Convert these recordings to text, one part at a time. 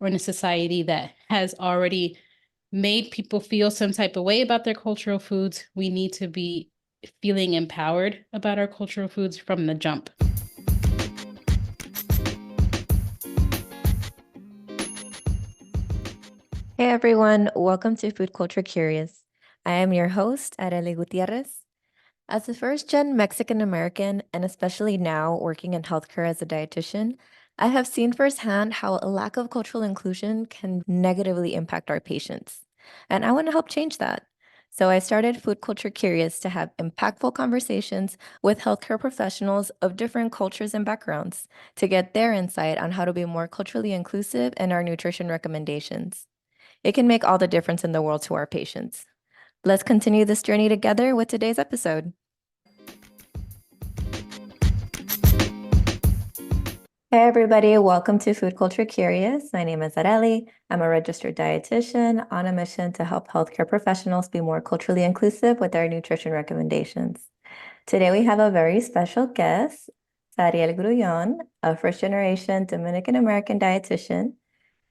or in a society that has already made people feel some type of way about their cultural foods, we need to be feeling empowered about our cultural foods from the jump. Hey everyone, welcome to Food Culture Curious. I am your host, Arely Gutierrez. As a first-gen Mexican American, and especially now working in healthcare as a dietitian, I have seen firsthand how a lack of cultural inclusion can negatively impact our patients. And I want to help change that. So I started Food Culture Curious to have impactful conversations with healthcare professionals of different cultures and backgrounds to get their insight on how to be more culturally inclusive in our nutrition recommendations. It can make all the difference in the world to our patients. Let's continue this journey together with today's episode. Hey everybody, welcome to Food Culture Curious. My name is Arely. I'm a registered dietitian on a mission to help healthcare professionals be more culturally inclusive with their nutrition recommendations. Today we have a very special guest, Zariel Grullon, a first-generation Dominican American dietitian.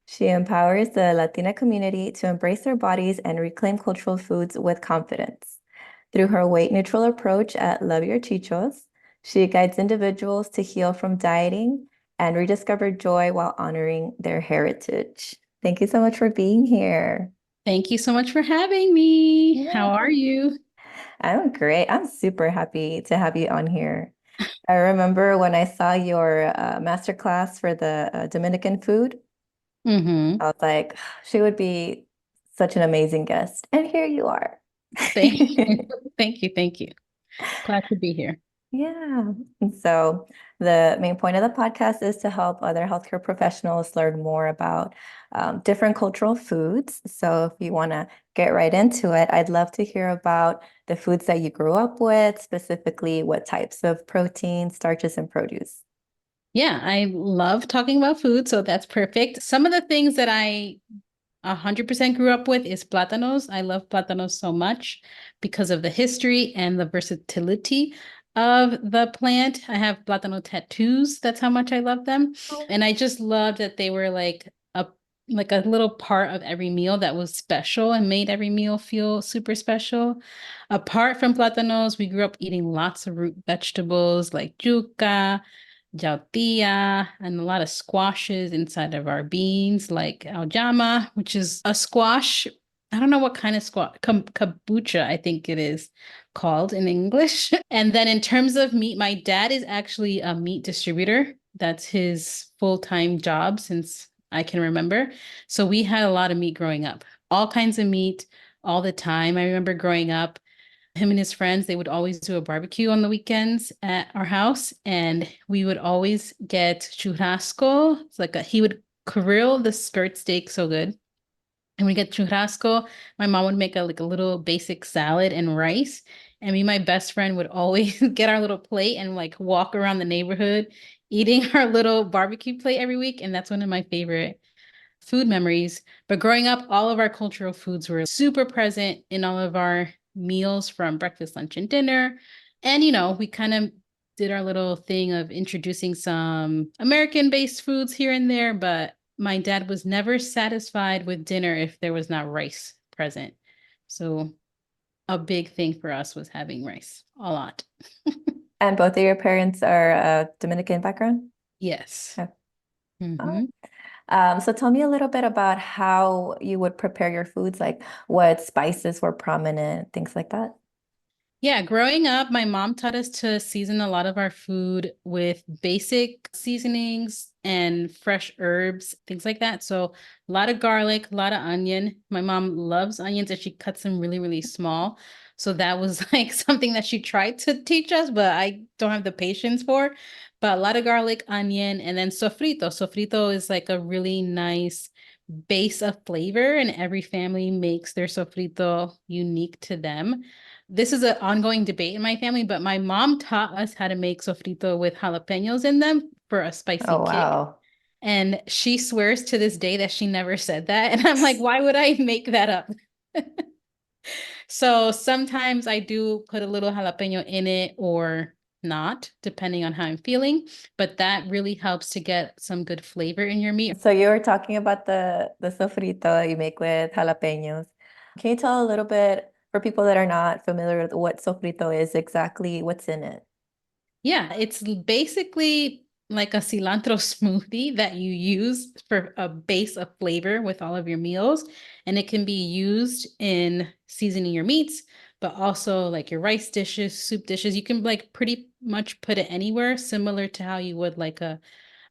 She empowers the Latina community to embrace their bodies and reclaim cultural foods with confidence. Through her weight-neutral approach at Love Your Chichos, she guides individuals to heal from dieting and rediscover joy while honoring their heritage. Thank you so much for being here. Thank you so much for having me. Yeah. How are you? I'm great. I'm super happy to have you on here. I remember when I saw your masterclass for the Dominican food. Mm-hmm. I was like, she would be such an amazing guest. And here you are. Thank you. Thank you. Thank you. Glad to be here. Yeah. And so the main point of the podcast is to help other healthcare professionals learn more about different cultural foods. So if you want to get right into it, I'd love to hear about the foods that you grew up with, specifically what types of protein, starches, and produce. Yeah, I love talking about food, so that's perfect. Some of the things that I 100% grew up with is plátanos. I love plátanos so much because of the history and the versatility of the plant. I have plátano tattoos. That's how much I love them. And I just love that they were like a little part of every meal that was special and made every meal feel super special. Apart from plátanos, we grew up eating lots of root vegetables like yuca, yautía, and a lot of squashes inside of our beans, like auyama, which is a squash. I don't know what kind of squash, kabocha, I think it is called in English. And then in terms of meat, my dad is actually a meat distributor. That's his full-time job since I can remember. So we had a lot of meat growing up, all kinds of meat all the time. I remember growing up, him and his friends, they would always do a barbecue on the weekends at our house, and we would always get churrasco. It's like he would grill the skirt steak so good. And we get churrasco. My mom would make a little basic salad and rice. And me and my best friend would always get our little plate and like walk around the neighborhood eating our little barbecue plate every week. And that's one of my favorite food memories. But growing up, all of our cultural foods were super present in all of our meals from breakfast, lunch, and dinner. And, we kind of did our little thing of introducing some American-based foods here and there, but my dad was never satisfied with dinner if there was not rice present. So a big thing for us was having rice a lot. And both of your parents are Dominican background? Yes. Yeah. Mm-hmm. So tell me a little bit about how you would prepare your foods, like what spices were prominent, things like that. Yeah, growing up, my mom taught us to season a lot of our food with basic seasonings and fresh herbs, things like that. So a lot of garlic, a lot of onion. My mom loves onions and she cuts them really, really small. So that was like something that she tried to teach us, but I don't have the patience for. But a lot of garlic, onion, and then sofrito. Sofrito is like a really nice base of flavor, and every family makes their sofrito unique to them. This is an ongoing debate in my family, but my mom taught us how to make sofrito with jalapenos in them for a spicy Oh, kick. wow. And she swears to this day that she never said that. And I'm like, why would I make that up? So sometimes I do put a little jalapeno in it, or not, depending on how I'm feeling. But that really helps to get some good flavor in your meat. So you were talking about the sofrito that you make with jalapenos. Can you tell a little bit for people that are not familiar with what sofrito is exactly, what's in it? Yeah, it's basically like a cilantro smoothie that you use for a base of flavor with all of your meals. And it can be used in seasoning your meats, but also like your rice dishes, soup dishes. You can like pretty much put it anywhere, similar to how you would like a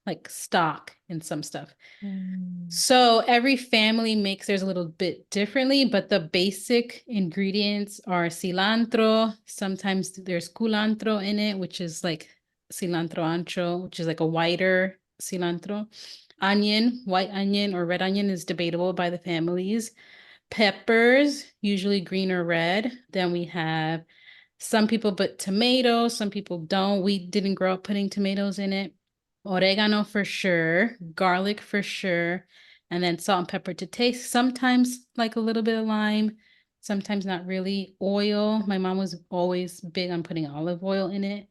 like stock in some stuff. Mm. So every family makes theirs a little bit differently, but the basic ingredients are cilantro. Sometimes there's culantro in it, which is like cilantro ancho, which is like a whiter cilantro. Onion, white onion or red onion is debatable by the families. Peppers, usually green or red. Then we have some people put tomatoes, some people don't. We didn't grow up putting tomatoes in it. Oregano for sure, garlic for sure, and then salt and pepper to taste. Sometimes like a little bit of lime, sometimes not really. Oil. My mom was always big on putting olive oil in it,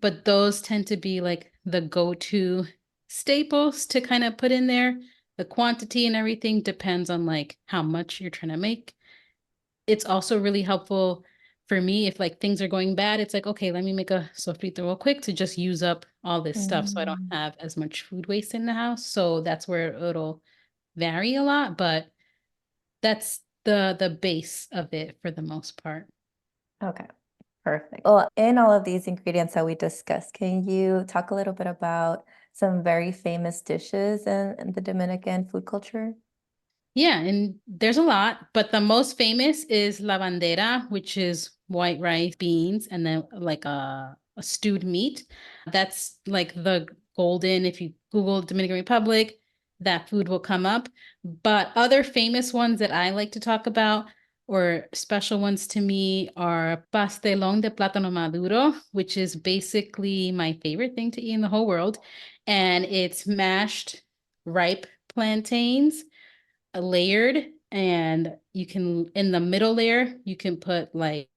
but those tend to be like the go-to staples to kind of put in there. The quantity and everything depends on like how much you're trying to make. It's also really helpful for me if like things are going bad. It's like, okay, let me make a sofrito real quick to just use up all this stuff so I don't Mm. have as much food waste in the house. So that's where it'll vary a lot, but that's the base of it for the most part. Okay, perfect. Well, in all of these ingredients that we discussed, can you talk a little bit about some very famous dishes in the Dominican food culture? Yeah, and there's a lot, but the most famous is la bandera, which is white rice, beans, and then like a stewed meat. That's like the golden, if you Google Dominican Republic, that food will come up. But other famous ones that I like to talk about or special ones to me are pastelón de plátano maduro, which is basically my favorite thing to eat in the whole world. And it's mashed ripe plantains layered, and you can in the middle layer you can put like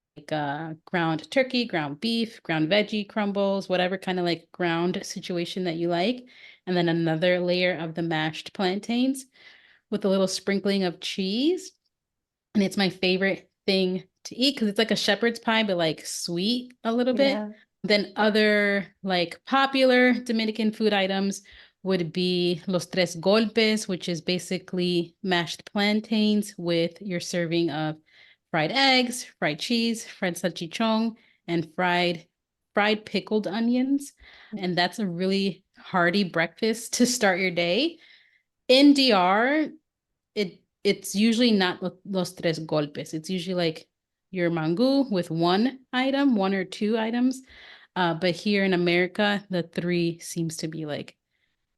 ground turkey, ground beef, ground veggie crumbles, whatever kind of like ground situation that you like, and then another layer of the mashed plantains with a little sprinkling of cheese. And it's my favorite thing to eat because it's like a shepherd's pie, but like sweet a little bit. Yeah. Then other like popular Dominican food items would be los tres golpes, which is basically mashed plantains with your serving of fried eggs, fried cheese, fried salchichon, and fried pickled onions. And that's a really hearty breakfast to start your day. In DR, it's usually not los tres golpes. It's usually like your mango with one item, one or two items. But here in America, the three seems to be like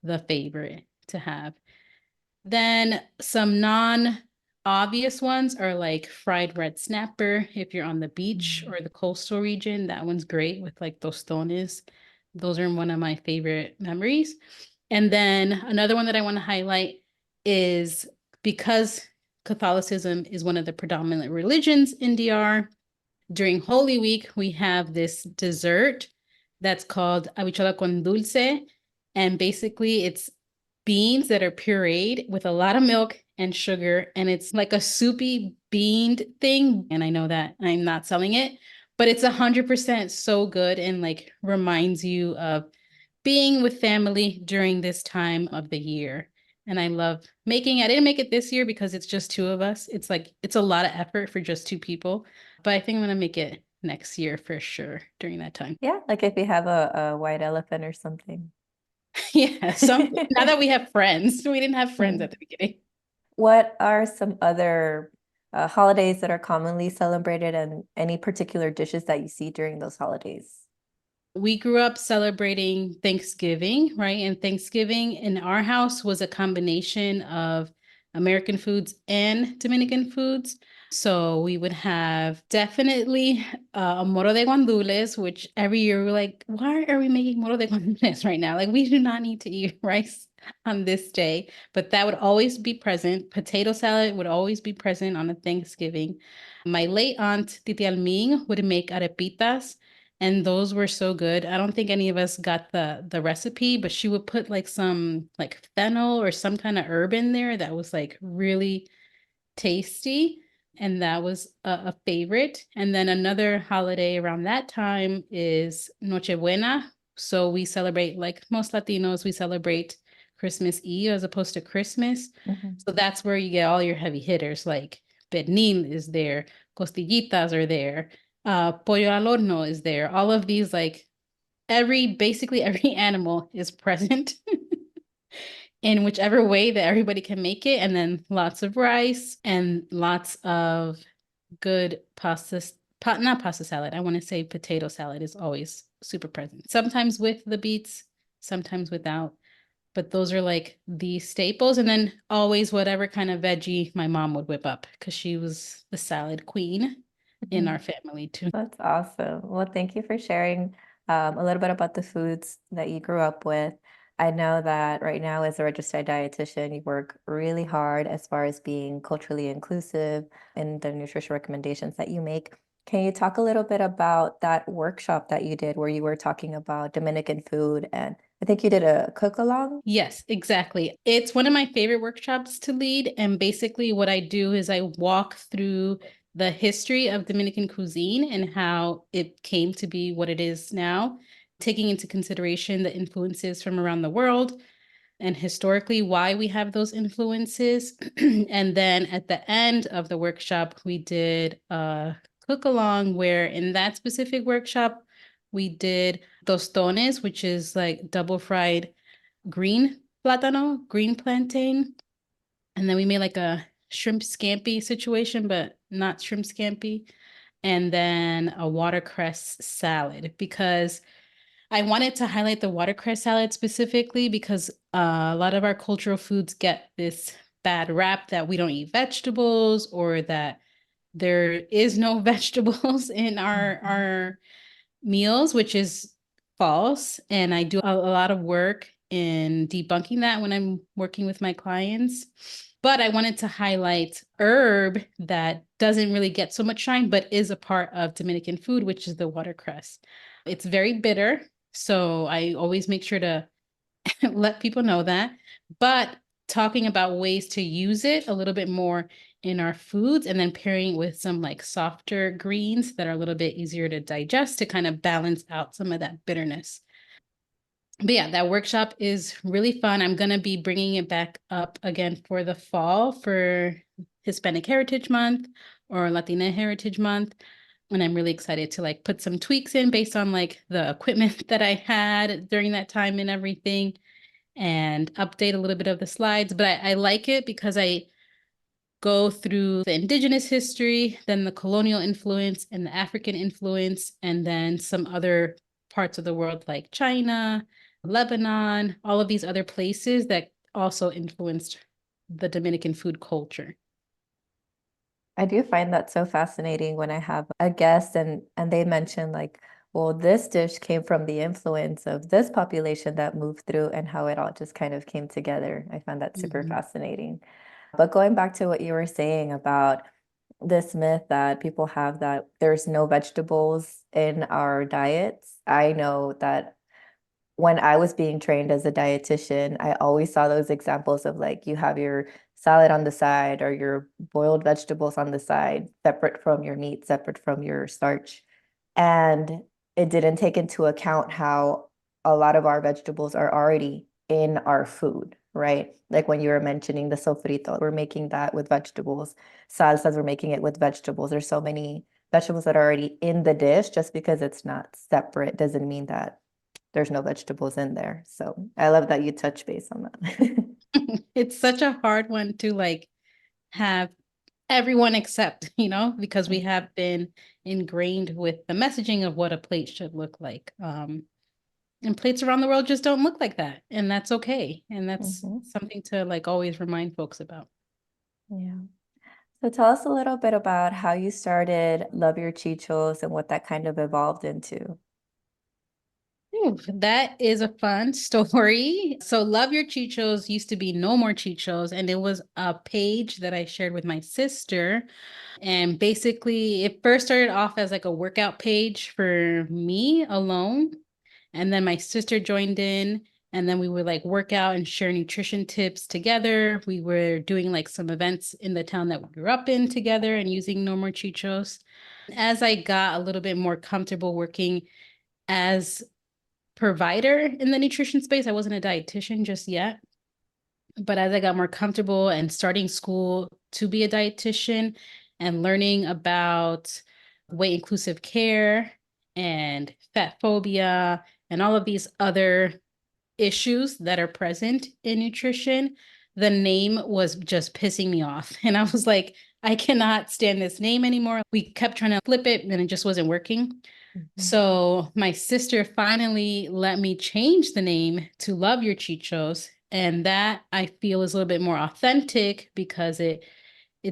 the favorite to have. Then some non-obvious ones are like fried red snapper if you're on the beach Mm. or the coastal region. That one's great with like tostones. Those are one of my favorite memories. And then another one that I want to highlight is because Catholicism is one of the predominant religions in DR, during Holy Week, we have this dessert that's called habichuela con dulce. And basically, it's beans that are pureed with a lot of milk and sugar. And it's like a soupy beaned thing. And I know that I'm not selling it, but it's 100% so good and like reminds you of being with family during this time of the year. And I love making it. I didn't make it this year because it's just two of us. It's like it's a lot of effort for just two people, but I think I'm gonna make it next year for sure during that time. Yeah, like if you have a white elephant or something. Yeah, some now that we have friends, we didn't have friends Mm. at the beginning. What are some other holidays that are commonly celebrated and any particular dishes that you see during those holidays? We grew up celebrating Thanksgiving, right? And Thanksgiving in our house was a combination of American foods and Dominican foods. So we would have definitely a moro de guandules, which every year we're like, why are we making moro de guandules right now? Like, we do not need to eat rice on this day, but that would always be present. Potato salad would always be present on a Thanksgiving. My late aunt, Titi Almin, would make arepitas, And those were so good. I don't think any of us got the recipe, but she would put like some like fennel or some kind of herb in there that was like really tasty. And that was a favorite. And then another holiday around that time is Nochebuena. So we celebrate, like most Latinos, we celebrate Christmas Eve as opposed to Christmas. Mhm. So that's where you get all your heavy hitters, like pernil is there, costillitas are there, pollo al horno is there. All of these, like basically every animal is present in whichever way that everybody can make it. And then lots of rice and lots of good pasta, not pasta salad. I want to say potato salad is always super present. Sometimes with the beets, sometimes without. But those are like the staples. And then always whatever kind of veggie my mom would whip up because she was the salad queen in our Mhm. family too. That's awesome. Well, thank you for sharing a little bit about the foods that you grew up with. I know that right now, as a registered dietitian, you work really hard as far as being culturally inclusive in the nutrition recommendations that you make. Can you talk a little bit about that workshop that you did where you were talking about Dominican food? And I think you did a cook along. Yes, exactly. It's one of my favorite workshops to lead. And basically, what I do is I walk through the history of Dominican cuisine and how it came to be what it is now, taking into consideration the influences from around the world and historically why we have those influences. And then at the end of the workshop, we did a cook along where in that specific workshop, we did tostones, which is like double fried green plátano, green plantain. And then we made like a shrimp scampi situation, but not shrimp scampi. And then a watercress salad because I wanted to highlight the watercress salad specifically because a lot of our cultural foods get this bad rap that we don't eat vegetables or that there is no vegetables in Mhm. our meals, which is false. And I do a lot of work in debunking that when I'm working with my clients. But I wanted to highlight herb that doesn't really get so much shine, but is a part of Dominican food, which is the watercress. It's very bitter. So I always make sure to let people know that. But talking about ways to use it a little bit more in our foods and then pairing it with some like softer greens that are a little bit easier to digest to kind of balance out some of that bitterness. But yeah, that workshop is really fun. I'm going to be bringing it back up again for the fall for Hispanic Heritage Month or Latina Heritage Month. And I'm really excited to like put some tweaks in based on like the equipment that I had during that time and everything and update a little bit of the slides. But I like it because I go through the indigenous history, then the colonial influence and the African influence, and then some other parts of the world like China, Lebanon, all of these other places that also influenced the Dominican food culture. I do find that so fascinating when I have a guest and they mention like, well, this dish came from the influence of this population that moved through and how it all just kind of came together. I found that super Mhm. fascinating. But going back to what you were saying about this myth that people have that there's no vegetables in our diets, I know that when I was being trained as a dietitian, I always saw those examples of like you have your salad on the side or your boiled vegetables on the side, separate from your meat, separate from your starch. And it didn't take into account how a lot of our vegetables are already in our food, right? Like when you were mentioning the sofrito, we're making that with vegetables. Salsas, we're making it with vegetables. There's so many vegetables that are already in the dish. Just because it's not separate doesn't mean that there's no vegetables in there. So I love that you touch base on that. It's such a hard one to like have everyone accept, because we have been ingrained with the messaging of what a plate should look like. And plates around the world just don't look like that. And that's okay. And that's Mhm. something to like always remind folks about. Yeah. So tell us a little bit about how you started Love Your Chichos and what that kind of evolved into. Ooh, that is a fun story. So Love Your Chichos used to be No More Chichos, and it was a page that I shared with my sister. And basically, it first started off as like a workout page for me alone. And then my sister joined in, and then we would like work out and share nutrition tips together. We were doing like some events in the town that we grew up in together and using No More Chichos. As I got a little bit more comfortable working as provider in the nutrition space, I wasn't a dietitian just yet. But as I got more comfortable and starting school to be a dietitian and learning about weight inclusive care and fat phobia and all of these other issues that are present in nutrition, the name was just pissing me off. And I was like, I cannot stand this name anymore. We kept trying to flip it and it just wasn't working. Mhm. So my sister finally let me change the name to Love Your Chichos. And that I feel is a little bit more authentic because it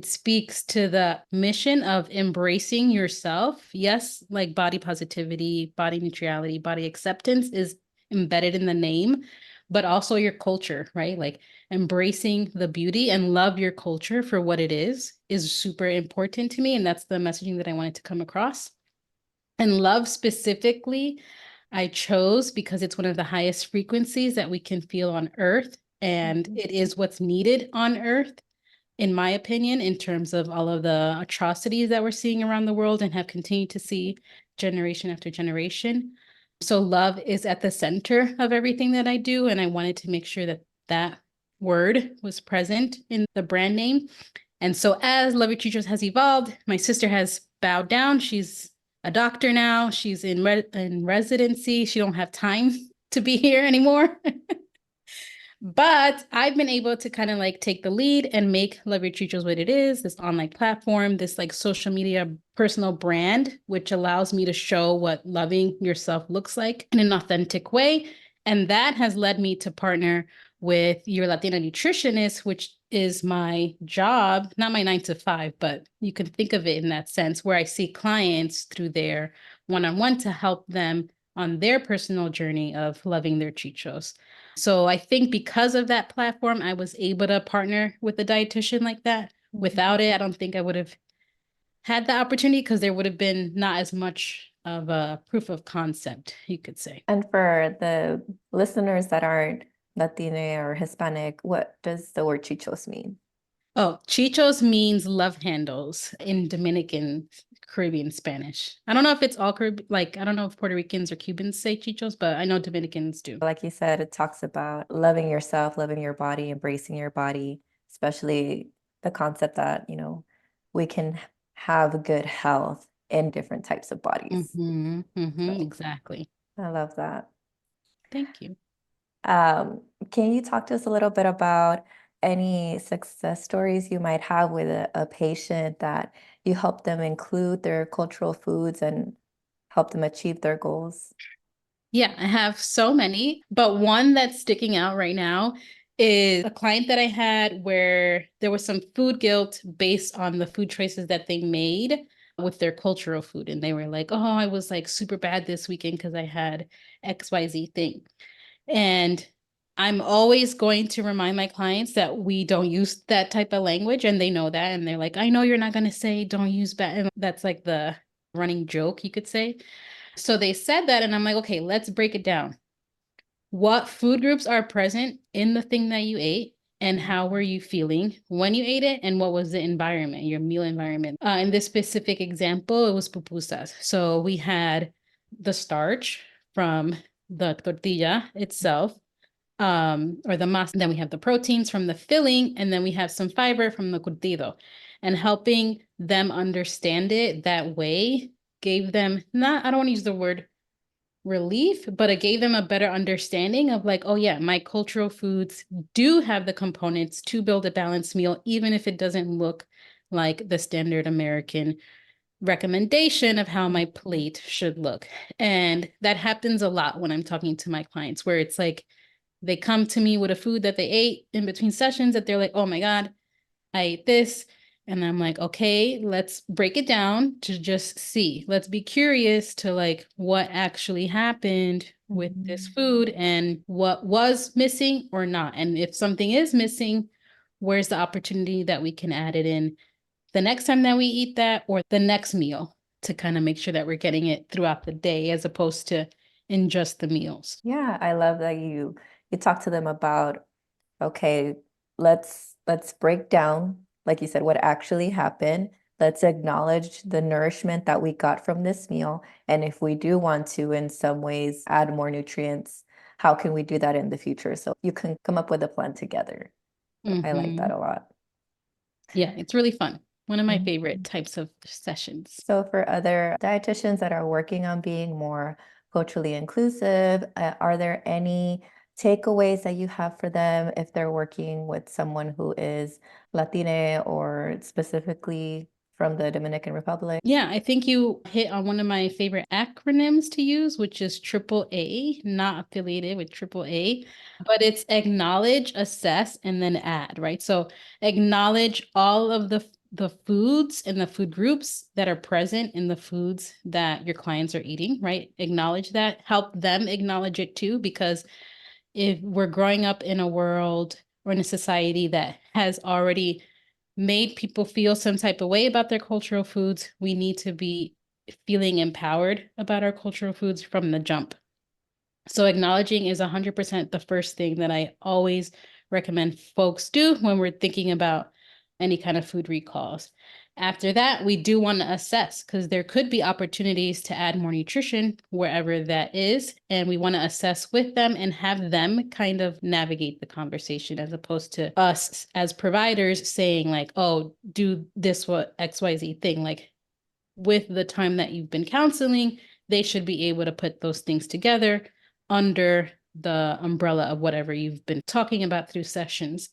speaks to the mission of embracing yourself. Yes, like body positivity, body neutrality, body acceptance is embedded in the name, but also your culture, right? Like embracing the beauty and love your culture for what it is super important to me. And that's the messaging that I wanted to come across. And love specifically, I chose because it's one of the highest frequencies that we can feel on earth. And Mhm. it is what's needed on earth, in my opinion, in terms of all of the atrocities that we're seeing around the world and have continued to see generation after generation. So love is at the center of everything that I do. And I wanted to make sure that that word was present in the brand name. And so as Love Your Teachers has evolved, my sister has bowed down. She's a doctor now. She's in residency. She don't have time to be here anymore. But I've been able to kind of like take the lead and make Love Your Teachers what it is, this online platform, this like social media personal brand, which allows me to show what loving yourself looks like in an authentic way. And that has led me to partner with Your Latina Nutritionist, which is my job, not my 9 to 5, but you can think of it in that sense, where I see clients through their one-on-one to help them on their personal journey of loving their chichos. So I think because of that platform, I was able to partner with a dietitian like that. Mhm. Without it, I don't think I would have had the opportunity because there would have been not as much of a proof of concept, you could say. And for the listeners that aren't Latina or Hispanic, what does the word chichos mean? Oh, chichos means love handles in Dominican, Caribbean Spanish. I don't know if it's all Caribbean, like, I don't know if Puerto Ricans or Cubans say chichos, but I know Dominicans do. Like you said, it talks about loving yourself, loving your body, embracing your body, especially the concept that, we can have good health in different types of bodies. So Exactly. I love that. Thank you. Um, can you talk to us a little bit about any success stories you might have with a patient that you help them include their cultural foods and help them achieve their goals? Yeah, I have so many, but one that's sticking out right now is a client that I had where there was some food guilt based on the food choices that they made with their cultural food. And they were like, oh, I was like super bad this weekend because I had XYZ thing. And I'm always going to remind my clients that we don't use that type of language, and they know that. And they're like, I know you're not going to say don't use bad. And that's like the running joke, you could say. So they said that, and I'm like, okay, let's break it down. What food groups are present in the thing that you ate, and how were you feeling when you ate it, and what was the environment, your meal environment? In this specific example, it was pupusas. So we had the starch from the tortilla itself, or the masa. Then we have the proteins from the filling, and then we have some fiber from the curtido. And helping them understand it that way gave them not, I don't want to use the word relief, but it gave them a better understanding of like, oh yeah, my cultural foods do have the components to build a balanced meal, even if it doesn't look like the standard American recommendation of how my plate should look. And that happens a lot when I'm talking to my clients, where it's like they come to me with a food that they ate in between sessions that they're like, oh my God, I ate this. And I'm like, okay, let's break it down to just see. Let's be curious to like what actually happened with this Mhm. food and what was missing or not. And if something is missing, where's the opportunity that we can add it in the next time that we eat that or the next meal to kind of make sure that we're getting it throughout the day as opposed to in just the meals. Yeah, I love that you talk to them about, okay, let's break down, like you said, what actually happened. Let's acknowledge the nourishment that we got from this meal. And if we do want to, in some ways, add more nutrients, how can we do that in the future? So you can come up with a plan together. I like that Hmm. a lot. Yeah, it's really fun. One of my favorite Mhm. types of sessions. So for other dietitians that are working on being more culturally inclusive, are there any takeaways that you have for them if they're working with someone who is Latina or specifically from the Dominican Republic? Yeah, I think you hit on one of my favorite acronyms to use, which is triple A, not affiliated with triple A, but it's acknowledge, assess, and then add, right? So acknowledge all of the foods and the food groups that are present in the foods that your clients are eating, right? Acknowledge that, help them acknowledge it too, because if we're growing up in a world or in a society that has already made people feel some type of way about their cultural foods, we need to be feeling empowered about our cultural foods from the jump. So acknowledging is 100% the first thing that I always recommend folks do when we're thinking about any kind of food recalls. After that, we do want to assess because there could be opportunities to add more nutrition wherever that is. And we want to assess with them and have them kind of navigate the conversation as opposed to us as providers saying, like, oh, do this what XYZ thing. Like with the time that you've been counseling, they should be able to put those things together under the umbrella of whatever you've been talking about through sessions.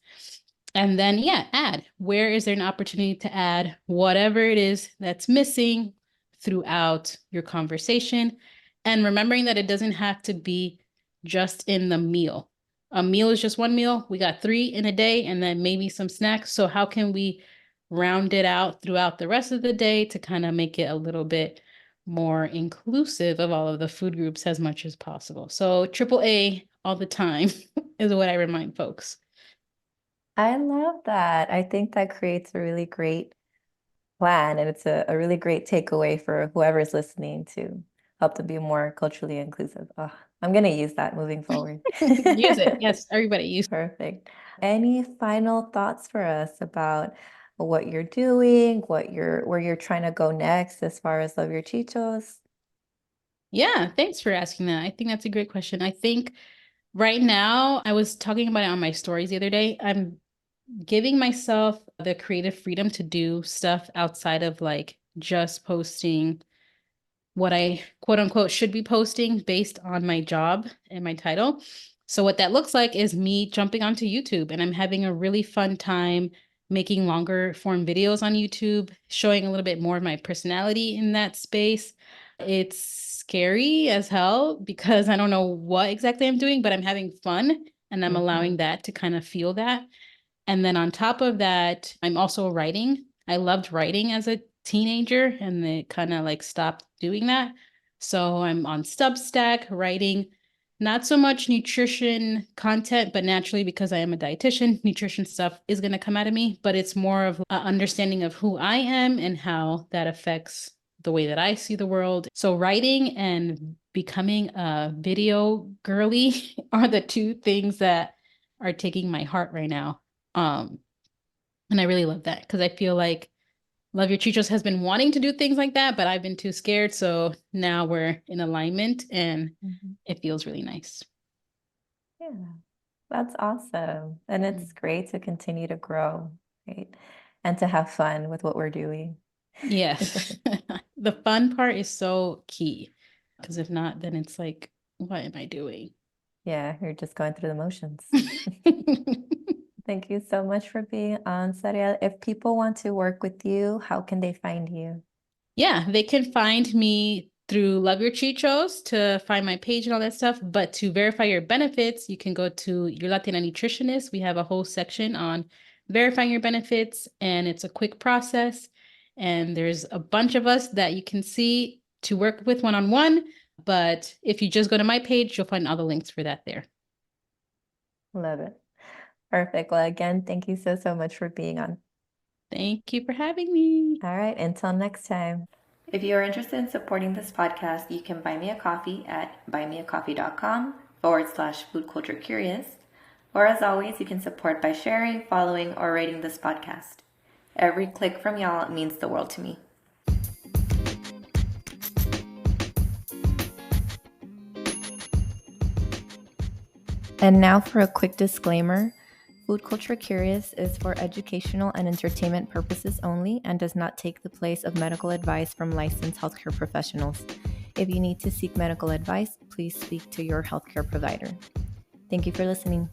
And then, yeah, add. Where is there an opportunity to add whatever it is that's missing throughout your conversation? And remembering that it doesn't have to be just in the meal. A meal is just one meal. We got three in a day and then maybe some snacks. So, how can we round it out throughout the rest of the day to kind of make it a little bit more inclusive of all of the food groups as much as possible? So, triple A all the time is what I remind folks. I love that. I think that creates a really great plan, and it's a really great takeaway for whoever's listening to help them be more culturally inclusive. Oh, I'm going to use that moving forward. Use it. Yes, everybody use. Perfect. Any final thoughts for us about what you're doing, where you're trying to go next as far as Love Your Chichos? Yeah, thanks for asking that. I think that's a great question. I think right now, I was talking about it on my stories the other day. I'm giving myself the creative freedom to do stuff outside of like just posting what I quote unquote should be posting based on my job and my title. So, what that looks like is me jumping onto YouTube, and I'm having a really fun time making longer form videos on YouTube, showing a little bit more of my personality in that space. It's scary as hell because I don't know what exactly I'm doing, but I'm having fun and I'm allowing Mhm. that to kind of feel that. And then on top of that, I'm also writing. I loved writing as a teenager and they kind of like stopped doing that. So I'm on Substack writing not so much nutrition content, but naturally because I am a dietitian, nutrition stuff is going to come out of me, but it's more of an understanding of who I am and how that affects the way that I see the world. So writing and becoming a video girly are the two things that are taking my heart right now. um, and I really love that because I feel like Love Your Chichos has been wanting to do things like that, but I've been too scared. So now we're in alignment and Mhm. it feels really nice. Yeah, that's awesome. And it's Mm. great to continue to grow, right? And to have fun with what we're doing. Yes. The fun part is so key because if not, then it's like, what am I doing? Yeah, you're just going through the motions. Thank you so much for being on, Zariel. If people want to work with you, how can they find you? Yeah, they can find me through Love Your Chichos to find my page and all that stuff. But to verify your benefits, you can go to Your Latina Nutritionist. We have a whole section on verifying your benefits, and it's a quick process. And there's a bunch of us that you can see to work with one on one. But if you just go to my page, you'll find all the links for that there. Love it. Perfect. Well, again, thank you so much for being on. Thank you for having me. All right, until next time. If you are interested in supporting this podcast, you can buy me a coffee at buymeacoffee.com/foodculturecurious. Or as always, you can support by sharing, following, or rating this podcast. Every click from y'all means the world to me. And now for a quick disclaimer. Food Culture Curious is for educational and entertainment purposes only and does not take the place of medical advice from licensed healthcare professionals. If you need to seek medical advice, please speak to your healthcare provider. Thank you for listening.